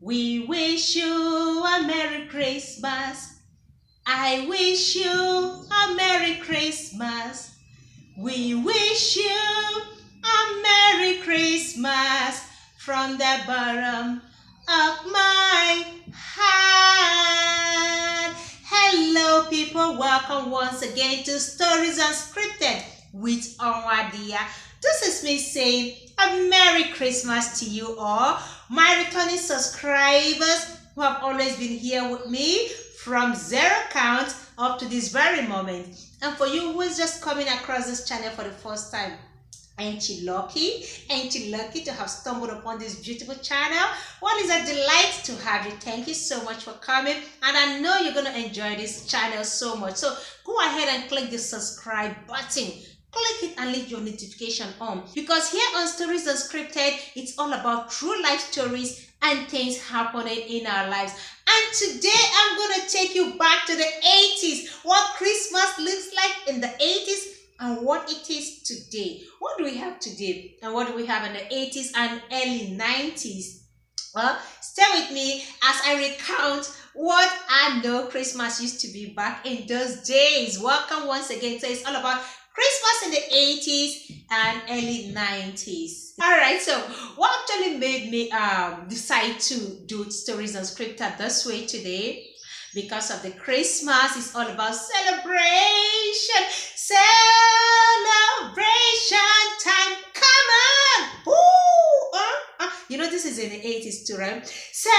We wish you a Merry Christmas. I wish you a Merry Christmas. We wish you a Merry Christmas from the bottom of my heart. Hello, people. Welcome once again to Stories Unscripted with Onwadia. This is me saying a Merry Christmas to you all, my returning subscribers who have always been here with me from zero count up to this very moment. And for you who is just coming across this channel for the first time, ain't you lucky? Ain't you lucky to have stumbled upon this beautiful channel? Well, it's a delight to have you. Thank you so much for coming, and I know you're going to enjoy this channel so much. So go ahead and click the subscribe button. Click it and leave your notification on, because here on Stories Unscripted, it's all about true life stories and things happening in our lives. And today I'm going to take you back to the 80s, what Christmas looks like in the 80s and what it is today. What do we have today and what do we have in the 80s and early 90s? Well, stay with me as I recount what I know Christmas used to be back in those days. Welcome once again. So it's all about Christmas in the 80s and early 90s. Alright, so what actually made me decide to do Stories Unscripted this way today? Because of the Christmas, it's all about celebration. Celebration time. Come on. Ooh, You know this is in the 80s too, right? Celebration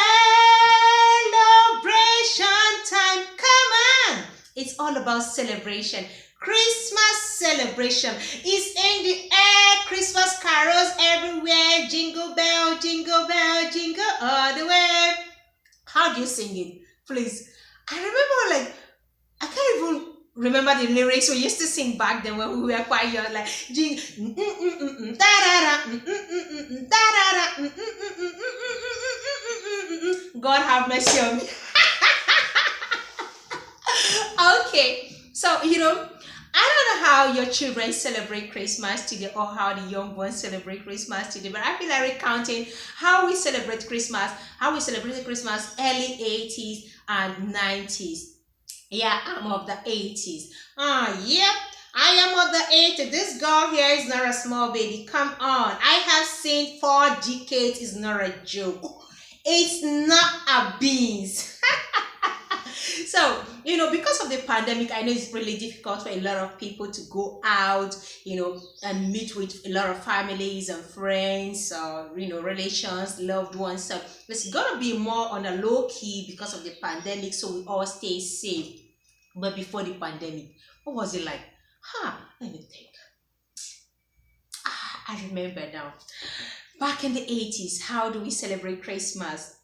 time. Come on. It's all about celebration. Christmas celebration is in the air. Christmas carols everywhere. Jingle bell, jingle all the way. How do you sing it? Please. I remember, I can't even remember the lyrics we used to sing back then when we were quite young, like God have mercy on me. Okay, so I don't know how your children celebrate Christmas today or how the young ones celebrate Christmas today, but I feel like recounting how we celebrate Christmas, how we celebrated Christmas early 80s and 90s. Yeah, I'm of the 80s. Yep, I am of the 80s. This girl here is not a small baby. Come on. I have seen 4 decades. Is not a joke. It's not a beans. So, because of the pandemic, I know it's really difficult for a lot of people to go out, and meet with a lot of families and friends or, relations, loved ones. So it's going to be more on a low key because of the pandemic. So we all stay safe. But before the pandemic, what was it like? Let me think. I remember now. Back in the 80s, how do we celebrate Christmas?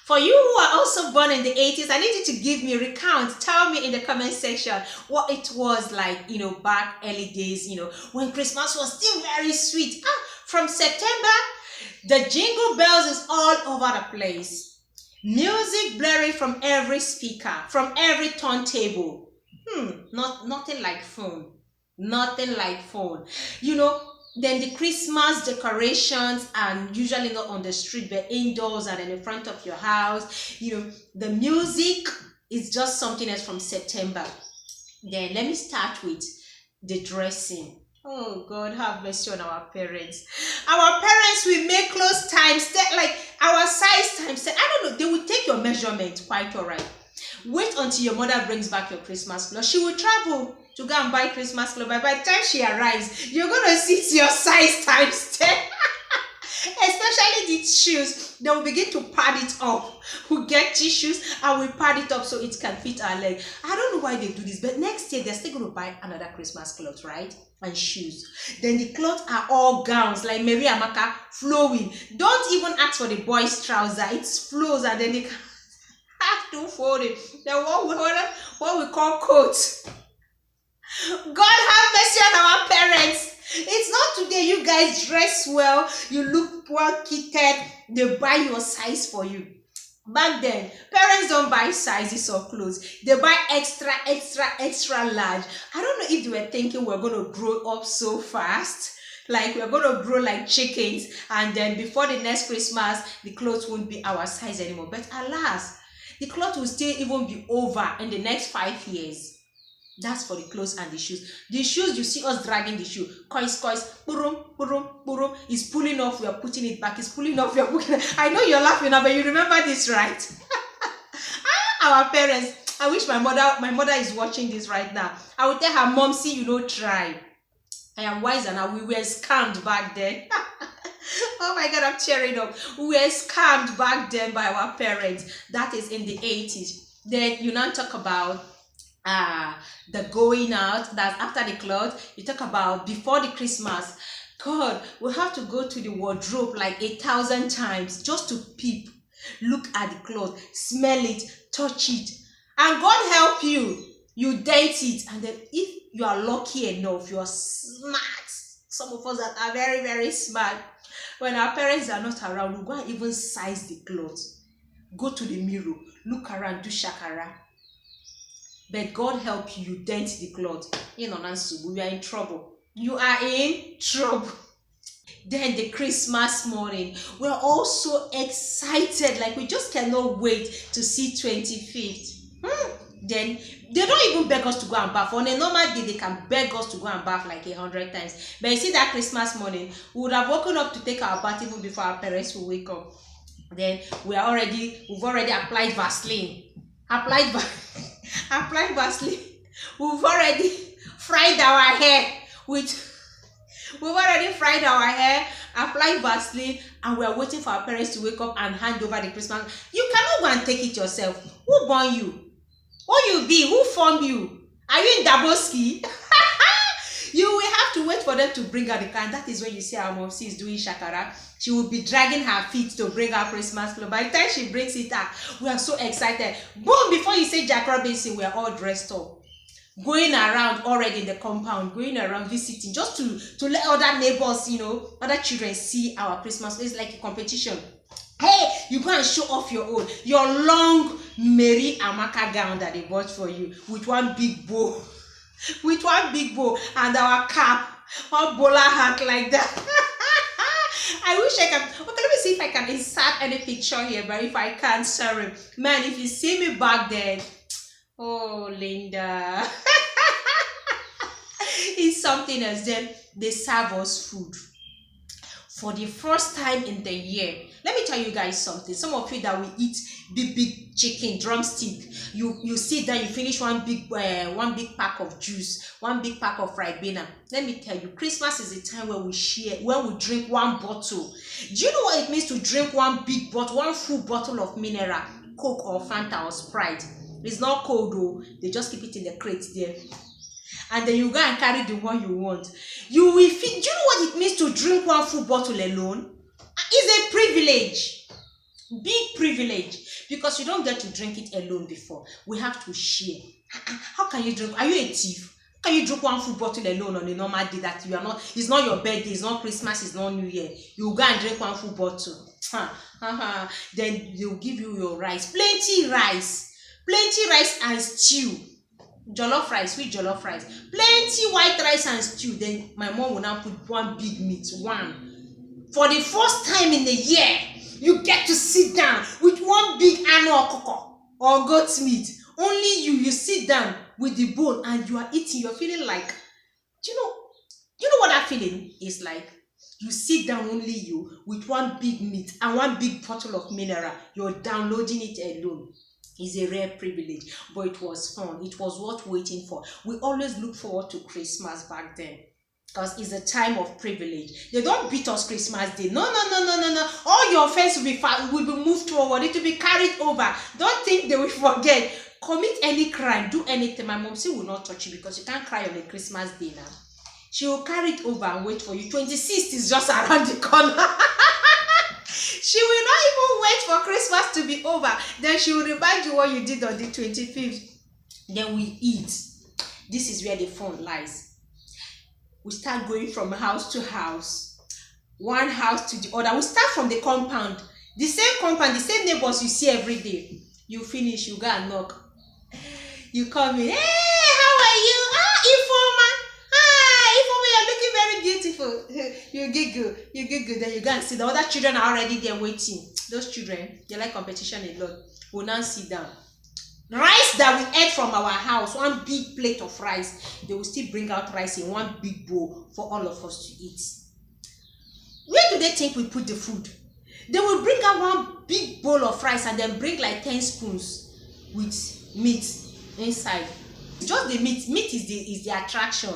For you who are also born in the 80s, I need you to give me a recount. Tell me in the comment section what it was like, back early days, when Christmas was still very sweet. From September, the jingle bells is all over the place. Music blaring from every speaker, from every turntable. Nothing like phone. Nothing like phone. Then the Christmas decorations and usually not on the street but indoors and in the front of your house. The music is just something else from September. Then let me start with the dressing. Oh, God have mercy on our parents. Our parents will make clothes times, like our size times. I don't know, they will take your measurement quite all right. Wait until your mother brings back your Christmas clothes. She will travel to go and buy Christmas clothes. By the time she arrives, you're going to see it's your size times 10. Especially these shoes, they will begin to pad it up. We get tissues and we pad it up so it can fit our leg. I don't know why they do this, but next year they're still going to buy another Christmas clothes, right? And shoes. Then the clothes are all gowns like Mary Amaka, flowing. Don't even ask for the boys' trouser. It's flows and then they have to fold it. Then what we call coats. God have mercy on our parents. It's not today you guys dress well, you look well kitted, they buy your size for you. Back then, parents don't buy sizes of clothes. They buy extra large. I don't know if they were thinking we're going to grow up so fast. Like we're going to grow like chickens, and then before the next Christmas, the clothes won't be our size anymore. But alas, the clothes will still even be over in the next 5 years. That's for the clothes and the shoes. The shoes, you see us dragging the shoe. Coins, boom, boom, boom. It's pulling off, we are putting it back. It's pulling off, we are putting it. I know you're laughing now, but you remember this, right? Our parents. I wish my mother is watching this right now. I would tell her, Mom, see, you don't try. I am wiser now. We were scammed back then. Oh my God, I'm tearing up. We were scammed back then by our parents. That is in the 80s. Then you now talk about the going out. That's after the clothes. You talk about before the Christmas. God, we have to go to the wardrobe like 1,000 times just to peep, look at the clothes, smell it, touch it. And God help you, you date it. And then if you are lucky enough, you are smart. Some of us that are very, very smart. When our parents are not around, we go and even size the clothes. Go to the mirror, look around, do shakara. But God help you, you dent the clothes. You know, we are in trouble. You are in trouble. Then the Christmas morning, we're all so excited. Like we just cannot wait to see 25th. Then they don't even beg us to go and bath. On a normal day, they can beg us to go and bath like 100 times. But you see that Christmas morning, we would have woken up to take our bath even before our parents will wake up. Then we've already applied Vaseline. Applied Vaseline. We've already fried our hair applied Vaseline, and we are waiting for our parents to wake up and hand over the Christmas. You cannot go and take it yourself. Who born you? Who you be? Who formed you? Are you in Daboski? You will have to wait for them to bring out the car. And that is when you see our mom is doing shakara. She will be dragging her feet to bring our Christmas clothes. By the time she brings it out, we are so excited. Boom! Before you say Jack Robinson, we are all dressed up. Going around already in the compound, going around visiting, just to let other neighbors, other children see our Christmas. It's like a competition. Hey, you go and show off your long Mary Amaka gown that they bought for you with one big bow, and our cap, one bowler hat like that. I wish I can. Okay, let me see if I can insert any picture here, but if I can't, sorry. Man, if you see me back then, oh, Linda. It's something else. Then they serve us food. For the first time in the year, let me tell you guys something. Some of you that will eat big chicken drumstick, you sit down, you finish one big pack of juice, one big pack of fried banana. Let me tell you, Christmas is a time where we share, where we drink one bottle. Do you know what it means to drink one big bottle, one full bottle of mineral, Coke or Fanta or Sprite? It's not cold though. They just keep it in the crate there. And then you go and carry the one you want. You will feel. Do you know what it means to drink one full bottle alone? It's a privilege. Big privilege. Because you don't get to drink it alone before. We have to share. How can you drink? Are you a thief? How can you drink one full bottle alone on a normal day that you are not? It's not your birthday, it's not Christmas, it's not New Year. You go and drink one full bottle. Then they'll give you your rice. Plenty rice and stew. Jollof rice, sweet jollof rice, plenty white rice and stew. Then my mom will now put one big meat, one. For the first time in the year, you get to sit down with one big annual cocoa or goat's meat. Only you sit down with the bone and you are eating. You're feeling like, do you know what that feeling is like? You sit down, only you, with one big meat and one big bottle of mineral. You're downloading it alone. It's a rare privilege, but it was fun. It was worth waiting for. We always look forward to Christmas back then because it's a time of privilege. They don't beat us Christmas Day. No. All your offense will be moved forward. It will be carried over. Don't think they will forget. Commit any crime, do anything. My mom will not touch you because you can't cry on a Christmas Day now. She will carry it over and wait for you. 26th is just around the corner. She will not even wait for Christmas to be over. Then she will remind you what you did on the 25th. Then we eat. This is where the fun lies. We start going from house to house. One house to the other. We start from the compound. The same compound, the same neighbors you see every day. You finish, you go and knock. You come in. Hey, how are you? Ifoma. Ifoma, you're looking very beautiful. You giggle, then you go and see the other children are already there waiting. Those children, they like competition a lot. Will now sit down. Rice that we ate from our house, one big plate of rice, they will still bring out rice in one big bowl for all of us to eat. Where do they think we put the food? They will bring out one big bowl of rice and then bring like 10 spoons with meat inside. Just the meat. Meat is the attraction.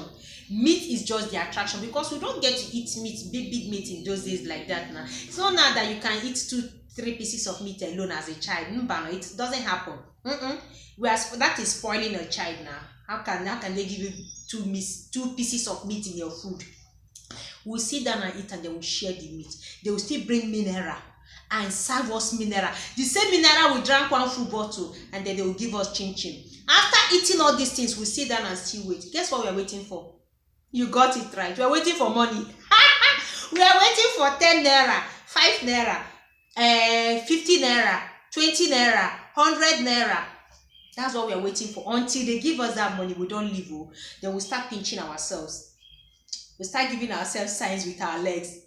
Meat is just the attraction because we don't get to eat meat, big meat in those days like that now. It's not now that you can eat 2-3 pieces of meat alone as a child. It doesn't happen. That is spoiling a child now. How can they give you 2 pieces of meat in your food? We'll sit down and eat and they will share the meat. They will still bring mineral and serve us mineral. The same mineral we drank one full bottle and then they will give us chin chin. After eating all these things, we sit down and still wait. Guess what we are waiting for? You got it right. We are waiting for money. We are waiting for 10 naira, 5 naira, 50 naira, 20 naira, 100 naira. That's what we are waiting for. Until they give us that money, we don't leave. Then we start pinching ourselves. We start giving ourselves signs with our legs.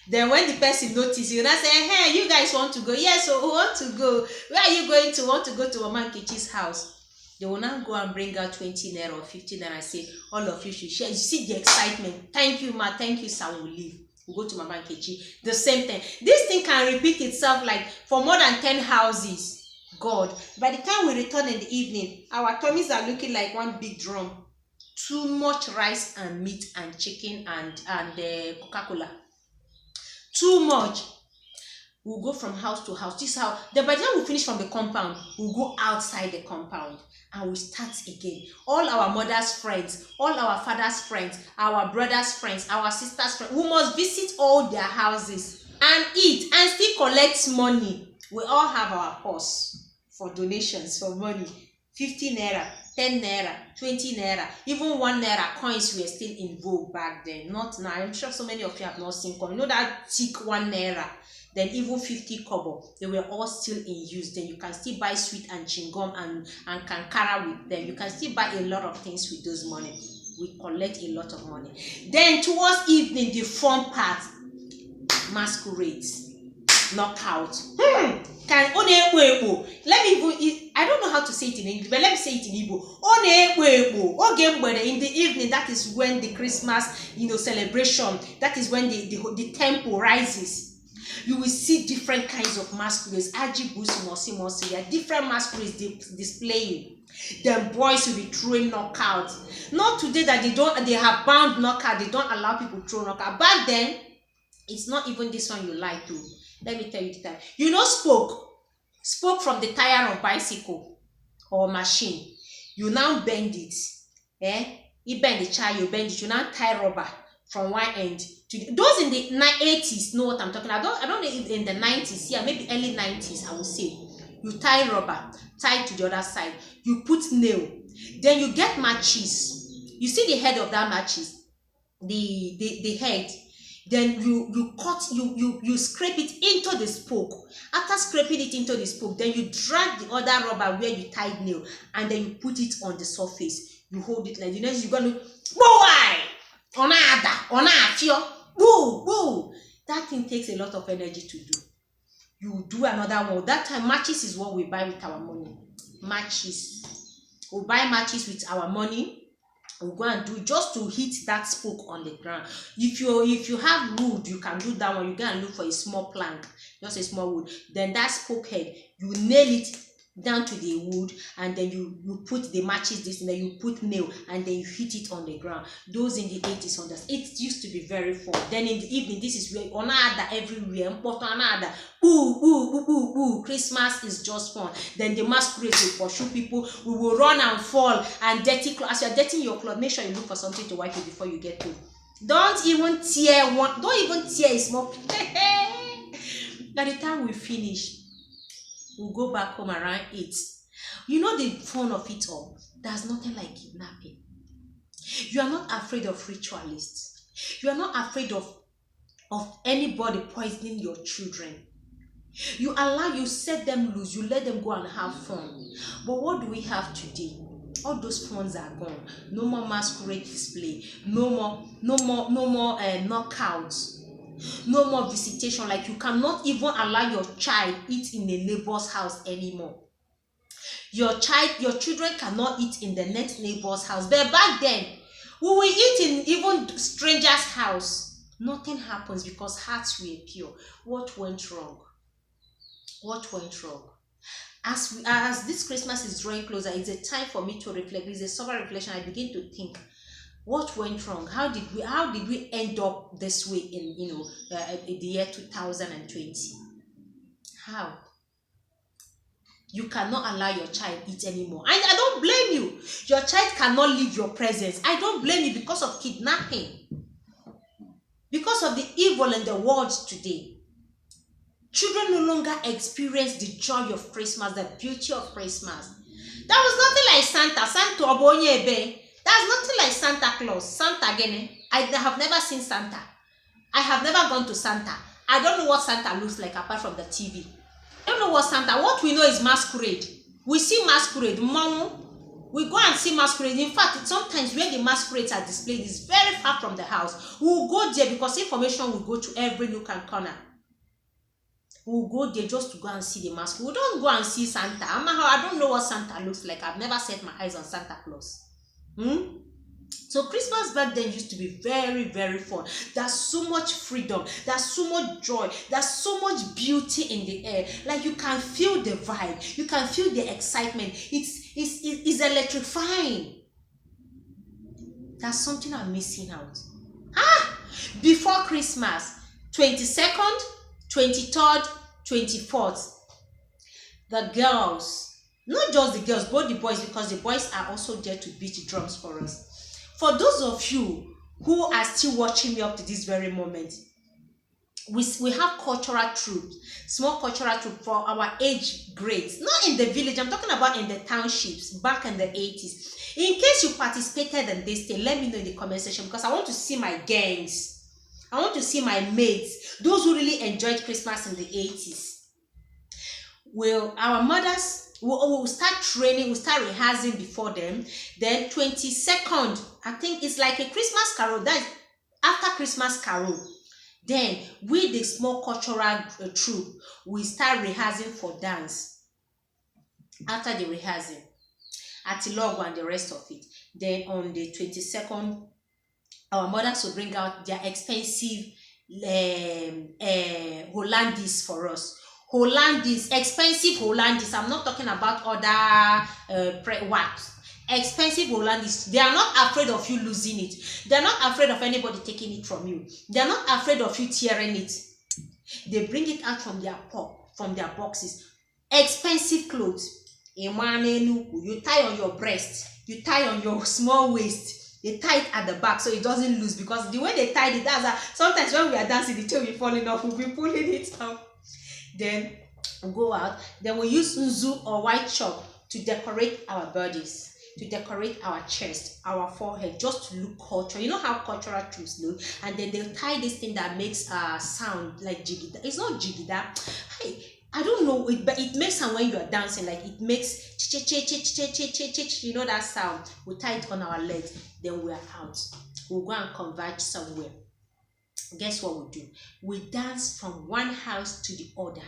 Then when the person notices, you now say, hey, you guys want to go? Yes, so we want to go. Where are you going to? Want to go to Mama Nkechi's house. They will now go and bring out 20 naira or 50 naira and say, all of you should share. You see the excitement. Thank you, ma. Thank you, sir. We'll leave. We'll go to Mama Nkechi. The same thing. This thing can repeat itself like for more than 10 houses. God. By the time we return in the evening, our tummies are looking like one big drum. Too much rice and meat and chicken and Coca-Cola. Too much. We'll go from house to house. This how. Then by the time we finish from the compound, we'll go outside the compound and we start again. All our mother's friends, all our father's friends, our brother's friends, our sister's friends. We must visit all their houses and eat and still collect money. We all have our purse for donations, for money. 50 naira, 10 naira, 20 naira, even 1 naira coins were still in vogue back then. Not now. I'm sure so many of you have not seen coin. You know that thick 1 naira, then even 50 kobo. They were all still in use. Then you can still buy sweet and chewing-gum and kankara with them. You can still buy a lot of things with those money. We collect a lot of money. Then towards evening, the fun part, masquerades, knockout. Let me even, I don't know how to say it in English, but let me say it in Igbo. In the evening, that is when the Christmas, celebration, that is when the tempo rises. You will see different kinds of masquerades. Different masquerades displaying. Then boys will be throwing knockout. Not today that they have banned knockout. They don't allow people to throw knockout. Back then, it's not even this one you like to. Let me tell you the time. Spoke from the tire of bicycle or machine. You now bend it. You bend the chair, you bend it. You now tie rubber from one end to those in the 80's know what I'm talking about. I don't know if in the 90's, yeah, maybe early 90's, I would say. You tie rubber, tie to the other side. You put nail. Then you get matches. You see the head of that matches, the head. Then you cut, you scrape it into the spoke. After scraping it into the spoke, then you drag the other rubber where you tied nail and then you put it on the surface. You hold it like, you're going to boo. That thing takes a lot of energy to do. You do another one. That time, matches is what we buy with our money. Matches. We buy matches with our money. We'll go and do just to hit that spoke on the ground. If you have wood, you can do that one. You go and look for a small plank, just a small wood. Then that spoke head, you nail it down to the wood, and then you put the matches this, and then you put nail, and then you hit it on the ground. Those in the 80's understand. It used to be very fun. Then in the evening, this is where onada everywhere. Christmas is just fun. Then the masquerade will pursue people. We will run and fall and dirty clothes. As you are dirtying your clothes, make sure you look for something to wipe it before you get home. Don't even tear a small. By the time we finish, we'll go back home around 8. You know the fun of it all? There's nothing like kidnapping. You are not afraid of ritualists. You are not afraid of anybody poisoning your children. You set them loose, you let them go and have fun. But what do we have today? All those funds are gone. No more masquerade display. No more knockouts. No more visitation. Like, you cannot even allow your child eat in a neighbor's house anymore. Your children cannot eat in the next neighbor's house. But back then, we will eat in even strangers' house. Nothing happens because hearts were pure. What went wrong? What went wrong? As this Christmas is drawing closer, it's a time for me to reflect. It's a sober reflection. I begin to think, what went wrong? How did we end up this way in the year 2020? How? You cannot allow your child eat anymore. And I don't blame you. Your child cannot leave your presence. I don't blame you because of kidnapping. Because of the evil in the world today. Children no longer experience the joy of Christmas, the beauty of Christmas. That was nothing like Santa. Santa Obonyebe. That's nothing like Santa Claus. Santa again. I have never seen Santa. I have never gone to Santa. I don't know what Santa looks like apart from the TV. I don't know what Santa. What we know is masquerade. We see masquerade. Mom, we go and see masquerade. In fact, sometimes where the masquerades are displayed is very far from the house. We will go there because information will go to every nook and corner. We'll go there just to go and see the mask. We don't go and see Santa. I don't know what Santa looks like. I've never set my eyes on Santa Claus. So Christmas back then used to be very, very fun. There's so much freedom. There's so much joy. There's so much beauty in the air. Like, you can feel the vibe. You can feel the excitement. It's electrifying. There's something I'm missing out. Before Christmas, 22nd, 23rd, 24th, the girls, not just the girls, both the boys, because the boys are also there to beat drums for us. For those of you who are still watching me up to this very moment, we have cultural troops, small cultural troop for our age grades, not in the village, I'm talking about in the townships back in the 80s. In case you participated in this thing, let me know in the comment section, because I want to see my gangs. I want to see my mates, those who really enjoyed Christmas in the 80s. Well, our mothers will start training, we'll start rehearsing before them. Then 22nd, I think it's like a Christmas carol. That's after Christmas carol. Then with the small cultural troupe, we start rehearsing for dance. After the rehearsing, Atilogo and the rest of it. Then on the 22nd, our mothers will bring out their expensive Hollandis for us. Hollandis, expensive Hollandis. I'm not talking about other wax. Expensive Hollandis. They are not afraid of you losing it. They are not afraid of anybody taking it from you. They are not afraid of you tearing it. They bring it out from their boxes. Expensive clothes. You tie on your breast. You tie on your small waist. They tie it at the back so it doesn't lose, because the way they tied it, sometimes when we are dancing, the tail will be falling off, we'll be pulling it out. Then we'll go out. Then we use nzu or white chalk to decorate our bodies, to decorate our chest, our forehead, just to look cultural. You know how cultural troops look? And then they'll tie this thing that makes sound like jigida. It's not jigida. I don't know, but it makes sound when you are dancing, like it makes you know that sound. We tie it on our legs, then we are out. We'll go and converge somewhere. Guess what we do? We dance from one house to the other.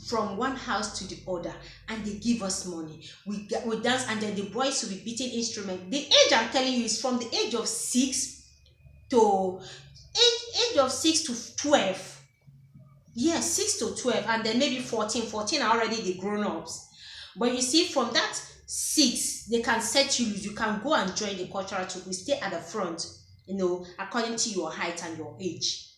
From one house to the other, and they give us money. We dance, and then the boys will be beating instruments. The age I'm telling you is from the age of 6 to 12. Yes, 6 to 12, and then maybe 14 are already the grown-ups. But you see, from that 6, they can set you loose. You can go and join the cultural troupe. We stay at the front, according to your height and your age.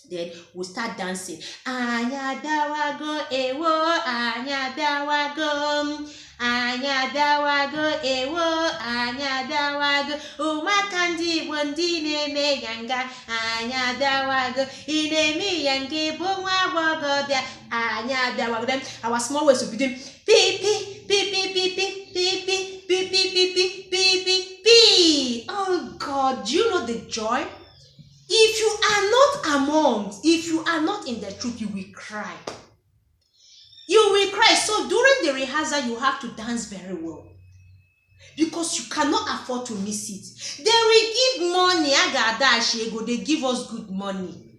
Then we start dancing. Anyadawago ewo, anyadawago, anyadawago ewo, anyadawago. Umakandi wondine me yanga, anyadawago. Inemi yange bongwa wago there, anyadawago. Then our small ways will be doing pee pee pee pee pee pee pee pee pee pee pee pee pee. Oh God, do you know the joy? If you are not in the troupe, you will cry. You will cry. So during the rehearsal, you have to dance very well. because you cannot afford to miss it. They will give money, they give us good money.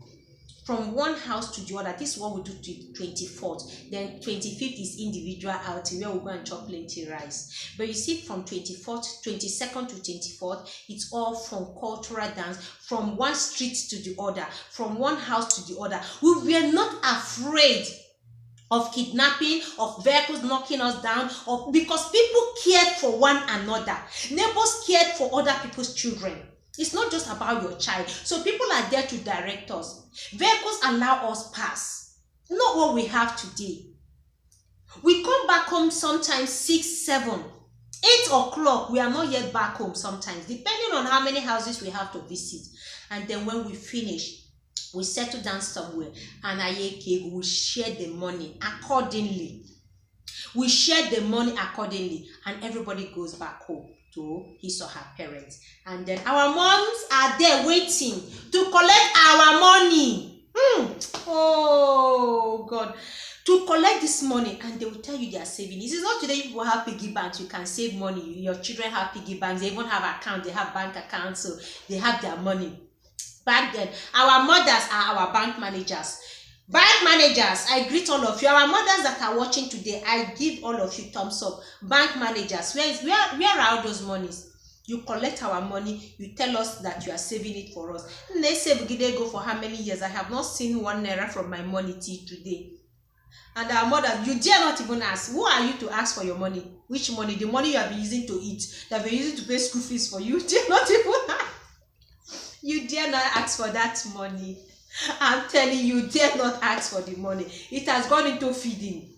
From one house to the other. This is what we do to 24th. Then 25th is individual outing where we go and chop plenty rice. But you see, from 24th, 22nd to 24th, it's all from cultural dance, from one street to the other, from one house to the other. We were not afraid of kidnapping, of vehicles knocking us down, because people cared for one another. Neighbors cared for other people's children. It's not just about your child. So people are there to direct us. Vehicles allow us pass. Not what we have today. We come back home sometimes 6, 7, 8 o'clock. We are not yet back home sometimes, depending on how many houses we have to visit. And then when we finish, we settle down somewhere, and we will share the money accordingly. We share the money accordingly, and everybody goes back home to his or her parents. And then our moms are there waiting to collect our money. Oh God. To collect this money, and they will tell you they are saving. This is not today people have piggy banks. You can save money. Your children have piggy banks. They even have accounts. They have bank accounts, so they have their money. Back then, our mothers are our bank managers. Bank managers, I greet all of you. Our mothers that are watching today, I give all of you thumbs up. Bank managers, where are all those monies? You collect our money, you tell us that you are saving it for us. They say we go for how many years? I have not seen 1 naira from my money till today. And our mothers, you dare not even ask. Who are you to ask for your money? Which money? The money you have been using to eat, that have been using to pay school fees for you. Dare not even ask. You dare not ask for that money. I'm telling you, dare not ask for the money. It has gone into feeding.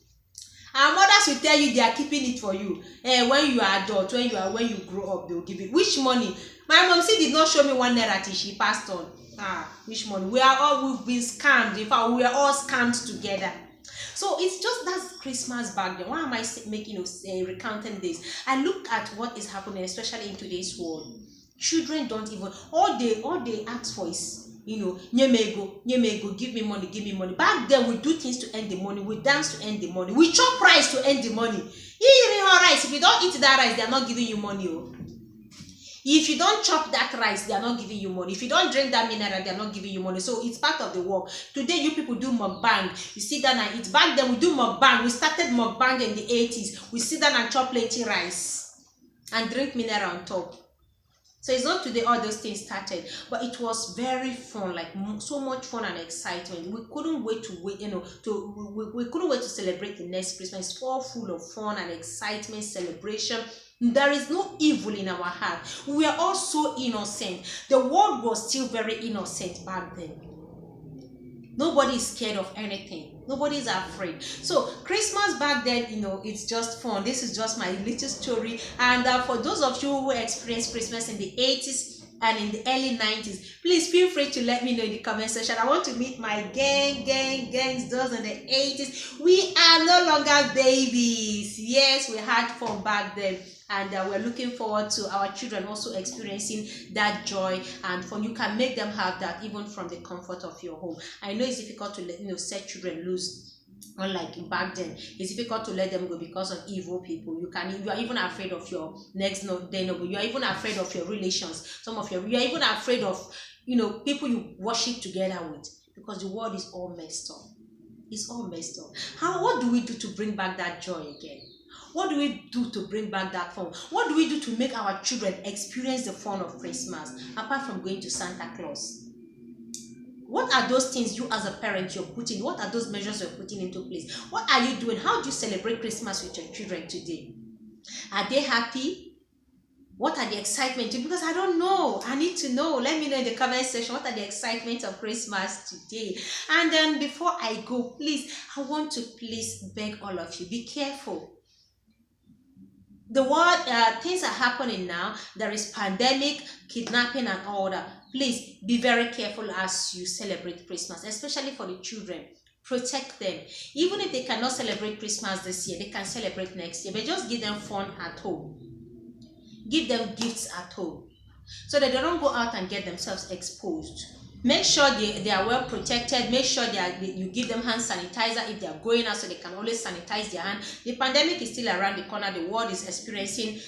Our mothers will tell you they are keeping it for you. When you are adult, when you grow up, they will give it. Which money? My mom did not show me 1 naira till she passed on. Which money? We've been scammed. In fact, we are all scammed together. So it's just that's Christmas back then. Why am I making recounting this? I look at what is happening, especially in today's world. Children don't even, all they ask for is, nyemego, give me money. Back then we do things to earn the money, we dance to earn the money, we chop rice to earn the money. Rice, if you don't eat that rice, they are not giving you money. If you don't chop that rice, they are not giving you money. If you don't drink that mineral, they are not giving you money. So it's part of the work. Today, you people do mukbang. You sit down and eat. Back then, we do mukbang. We started mukbang in the 80s. We sit down and chop plenty rice and drink mineral on top. So it's not today all those things started, but it was very fun, like so much fun and excitement. We couldn't wait we couldn't wait to celebrate the next Christmas. It's all full of fun and excitement, celebration. There is no evil in our heart. We are all so innocent. The world was still very innocent back then. Nobody is scared of anything. Nobody is afraid. So Christmas back then, it's just fun. This is just my little story. And for those of you who experienced Christmas in the 80s and in the early 90s, please feel free to let me know in the comment section. I want to meet my gangs, those in the 80s. We are no longer babies. Yes, we had fun back then. And we're looking forward to our children also experiencing that joy and fun. You can make them have that even from the comfort of your home. I know it's difficult to set children loose. Unlike back then, it's difficult to let them go because of evil people. You are even afraid of your next door neighbor. You are even afraid of your relations. You are even afraid of people you worship together with, because the world is all messed up. It's all messed up. What do we do to bring back that joy again? What do we do to bring back that fun? What do we do to make our children experience the fun of Christmas, apart from going to Santa Claus? What are those things you as a parent you're putting? What are those measures you're putting into place? What are you doing? How do you celebrate Christmas with your children today? Are they happy? What are the excitement? Because I don't know. I need to know. Let me know in the comment section. What are the excitement of Christmas today? And then before I go, please, I want to beg all of you, be careful. The world, things are happening now. There is pandemic, kidnapping and all that. Please be very careful as you celebrate Christmas, especially for the children. Protect them. Even if they cannot celebrate Christmas this year, they can celebrate next year. But just give them fun at home. Give them gifts at home, so that they don't go out and get themselves exposed. Make sure they are well protected. Make sure you give them hand sanitizer if they are going out, so they can always sanitize their hand. The pandemic is still around the corner. The world is experiencing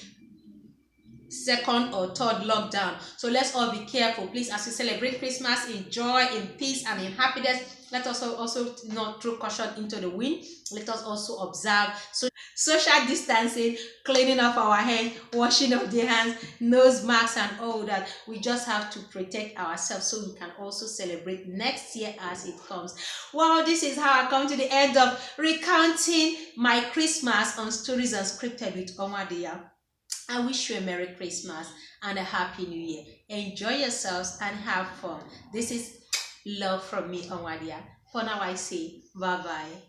second or third lockdown. So let's all be careful, please, as we celebrate Christmas in joy, in peace, and in happiness. Let us also not throw caution into the wind. Let us also observe social distancing, cleaning of our hands, washing of the hands, nose masks, and all that. We just have to protect ourselves so we can also celebrate next year as it comes. Well, this is how I come to the end of recounting my Christmas on Stories Unscripted with Onwadia. I wish you a Merry Christmas and a Happy New Year. Enjoy yourselves and have fun. This is love from me, Onwadia. For now, I say bye-bye.